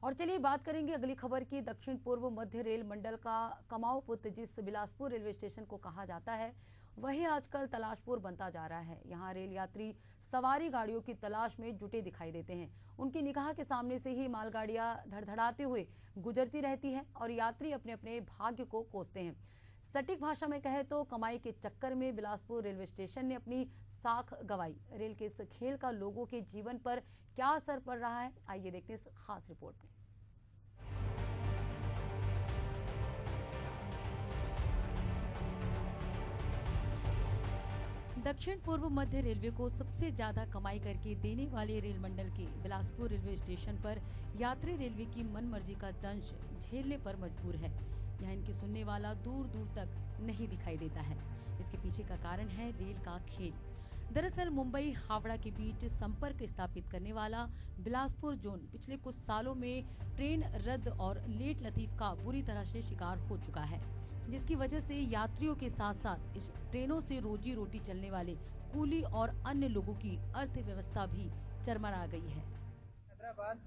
और चलिए बात करेंगे अगली खबर की। दक्षिण पूर्व मध्य रेल मंडल का कमाऊ पुत्र जिस बिलासपुर रेलवे स्टेशन को कहा जाता है, वही आजकल तलाशपुर बनता जा रहा है। यहाँ रेल यात्री सवारी गाड़ियों की तलाश में जुटे दिखाई देते हैं। उनकी निगाह के सामने से ही मालगाड़ियां धड़धड़ाते हुए गुजरती रहती हैं और यात्री अपने अपने भाग्य को कोसते हैं। सटीक भाषा में कहे तो कमाई के चक्कर में बिलासपुर रेलवे स्टेशन ने अपनी साख गंवाई। रेल के इस खेल का लोगों के जीवन पर क्या असर पड़ रहा है, आइए देखते हैं इस खास रिपोर्ट में। दक्षिण पूर्व मध्य रेलवे को सबसे ज्यादा कमाई करके देने वाले रेल मंडल के बिलासपुर रेलवे स्टेशन पर यात्री रेलवे की मनमर्जी का दंश झेलने पर मजबूर है। यहाँ इनकी सुनने वाला दूर दूर तक नहीं दिखाई देता है। इसके पीछे का कारण है रेल का खेल। दरअसल मुंबई हावड़ा के बीच संपर्क स्थापित करने वाला बिलासपुर जोन पिछले कुछ सालों में ट्रेन रद्द और लेट लतीफ का बुरी तरह से शिकार हो चुका है, जिसकी वजह से यात्रियों के साथ साथ इस ट्रेनों से रोजी रोटी चलने वाले कूली और अन्य लोगों की अर्थव्यवस्था भी चरमरा गई है। हैदराबाद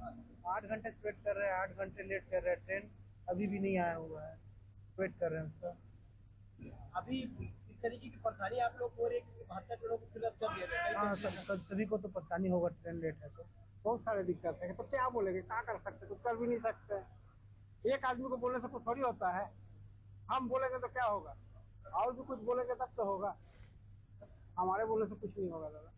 8 घंटे से वेट कर रहे हैं, 8 घंटे लेट चल रहा है, ट्रेन अभी भी नहीं आया हुआ है, वेट कर रहे हैं उसका। अभी इस तरीके की परेशानी आप लोग को 72 करोड़ को फिलअप कर दिया गया। हाँ, सभी को तो परेशानी होगा, ट्रेन लेट है तो बहुत सारे दिक्कत है। तो क्या बोलेंगे, क्या कर सकते, कुछ कर भी नहीं सकते। एक आदमी को बोलने से कुछ थोड़ी होता है, हम बोलेंगे तो क्या होगा, और भी कुछ बोलेंगे तब तो होगा, हमारे बोलने से कुछ नहीं होगा दादा।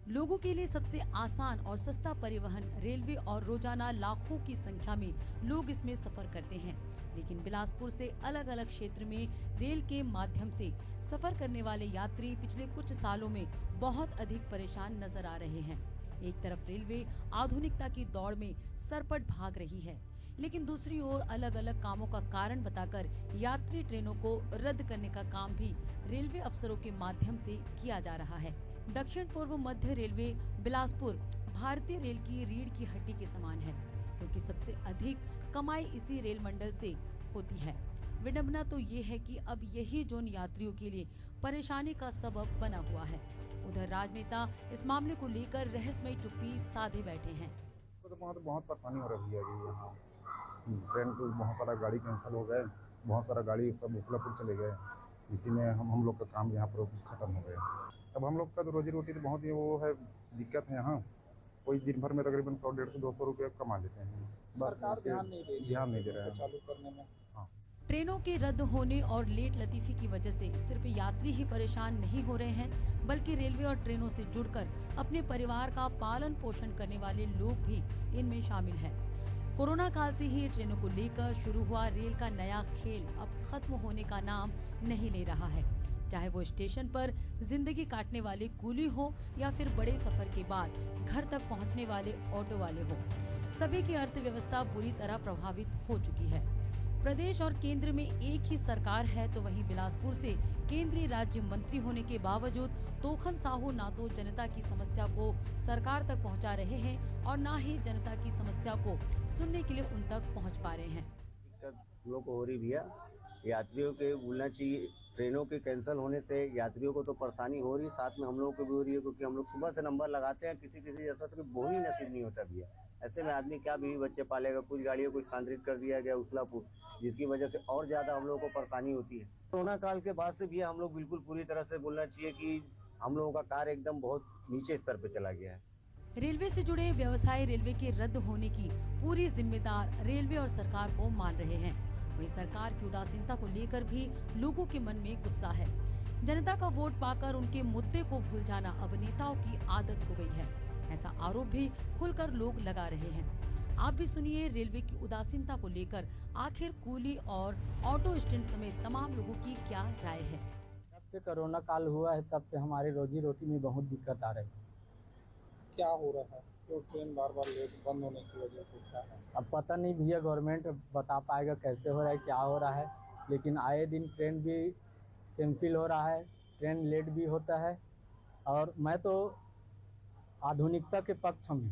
लोगों के लिए सबसे आसान और सस्ता परिवहन रेलवे और रोजाना लाखों की संख्या में लोग इसमें सफर करते हैं। लेकिन बिलासपुर से अलग अलग क्षेत्र में रेल के माध्यम से सफर करने वाले यात्री पिछले कुछ सालों में बहुत अधिक परेशान नजर आ रहे हैं। एक तरफ रेलवे आधुनिकता की दौड़ में सरपट भाग रही है, लेकिन दूसरी ओर अलग अलग कामों का कारण बताकर यात्री ट्रेनों को रद्द करने का काम भी रेलवे अफसरों के माध्यम से किया जा रहा है। दक्षिण पूर्व मध्य रेलवे बिलासपुर भारतीय रेल की रीढ़ की हड्डी के समान है, क्योंकि सबसे अधिक कमाई इसी रेल मंडल से होती है। विडंबना तो ये है कि अब यही जोन यात्रियों के लिए परेशानी का सबब बना हुआ है। उधर राजनेता इस मामले को लेकर रहस्यमयी चुप्पी साधे बैठे हैं। तो बहुत परेशानी हो रही है अभी यहाँ ट्रेन को, बहुत सारा गाड़ी कैंसिल हो गए, बहुत सारा गाड़ी सब उसलापुर चले गए। इसी में हम लोग का काम यहाँ पर खत्म हो गया। अब हम लोग का तो रोजी रोटी तो बहुत ही वो है, दिक्कत है यहाँ। कोई दिन भर में तकरीबन 100, 150, 200 रुपये कमा लेते हैं। सरकार ध्यान नहीं दे रहा है चालू करने में। हाँ, ट्रेनों के रद्द होने और लेट लतीफी की वजह से सिर्फ यात्री ही परेशान नहीं हो रहे हैं, बल्कि रेलवे और ट्रेनों से जुड़कर अपने परिवार का पालन पोषण करने वाले लोग भी इनमें शामिल हैं। कोरोना काल से ही ट्रेनों को लेकर शुरू हुआ रेल का नया खेल अब खत्म होने का नाम नहीं ले रहा है। चाहे वो स्टेशन पर जिंदगी काटने वाले कूली हो या फिर बड़े सफर के बाद घर तक पहुंचने वाले ऑटो वाले हो, सभी की अर्थव्यवस्था बुरी तरह प्रभावित हो चुकी है। प्रदेश और केंद्र में एक ही सरकार है, तो वहीं बिलासपुर से केंद्रीय राज्य मंत्री होने के बावजूद तोखन साहू ना तो जनता की समस्या को सरकार तक पहुंचा रहे हैं और ना ही जनता की समस्या को सुनने के लिए उन तक पहुंच पा रहे हैं। दिक्कत लोगों को हो रही भैया, यात्रियों के बोलना चाहिए। ट्रेनों के कैंसिल होने से यात्रियों को तो परेशानी हो रही है, साथ में हम लोगों को भी हो रही है, क्योंकि हम लोग सुबह से नंबर लगाते हैं, किसी जैसा तो वो ही नसीब नहीं होता भैया। ऐसे में आदमी क्या बीवी बच्चे पालेगा। कुछ गाड़ियों को स्थानांतरित कर दिया गया उसलापुर, जिसकी वजह से और ज्यादा हम लोगों को परेशानी होती है। कोरोना काल के बाद से भी हम लोग बिल्कुल पूरी तरह से बोलना चाहिए कि हम लोगों का कार्य एकदम बहुत नीचे स्तर पे चला गया है। रेलवे से जुड़े व्यवसाय रेलवे के रद्द होने की पूरी जिम्मेदार रेलवे और सरकार को मान रहे हैं। वहीं सरकार की उदासीनता को लेकर भी लोगों के मन में गुस्सा है। जनता का वोट पाकर उनके मुद्दे को भूल जाना अब नेताओं की आदत हो गई है, ऐसा आरोप भी खुलकर लोग लगा रहे हैं। आप भी सुनिए रेलवे की उदासीनता को लेकर आखिर कूली और ऑटो स्टैंड समेत तमाम लोगों की क्या राय है। जब से कोरोना काल हुआ है तब से हमारी रोजी रोटी में बहुत दिक्कत आ रही है। क्या हो रहा है, क्यों ट्रेन बार बार लेट बंद होने की वजह से क्या है? अब पता नहीं भैया, गवर्नमेंट बता पाएगा कैसे हो रहा है, क्या हो रहा है। लेकिन आए दिन ट्रेन भी कैंसिल हो रहा है, ट्रेन लेट भी होता है। और मैं तो आधुनिकता के पक्ष में,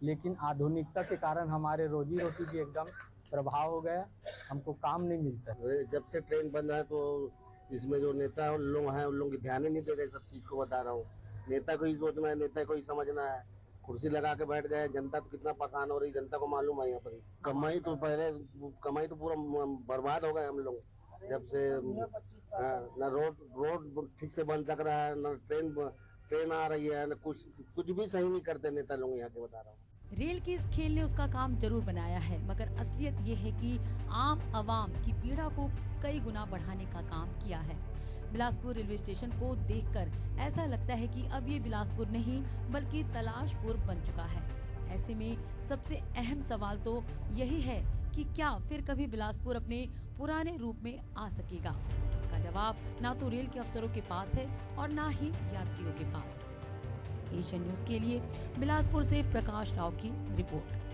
लेकिन आधुनिकता के कारण हमारे रोजी रोटी भी एकदम प्रभाव हो गया, हमको काम नहीं मिलता। जब से ट्रेन बंद है तो इसमें जो नेता लोग हैं उन लोगों की ध्यान ही नहीं दे रहे। सब चीज़ को बता रहा हूँ, नेता को ही सोचना है, नेता को ही समझना है। कुर्सी लगा के बैठ गए। जनता तो कितना परेशान हो रही, जनता को मालूम है। यहाँ पर कमाई तो पूरा बर्बाद हो गए हम लोग जब से। न रोड ठीक से बन सक रहा है, न ट्रेन आ रही है, न कुछ भी सही नहीं करते नेता लोग यहाँ के, बता रहा हूँ। रेल के इस खेल ने उसका काम जरूर बनाया है, मगर असलियत ये है कि आम आवाम की पीड़ा को कई गुना बढ़ाने का काम किया है। बिलासपुर रेलवे स्टेशन को देखकर ऐसा लगता है कि अब ये बिलासपुर नहीं बल्कि तलाशपुर बन चुका है। ऐसे में सबसे अहम सवाल तो यही है कि क्या फिर कभी बिलासपुर अपने पुराने रूप में आ सकेगा? इसका जवाब ना तो रेल के अफसरों के पास है और ना ही यात्रियों के पास। एशियन न्यूज के लिए बिलासपुर से प्रकाश राव की रिपोर्ट।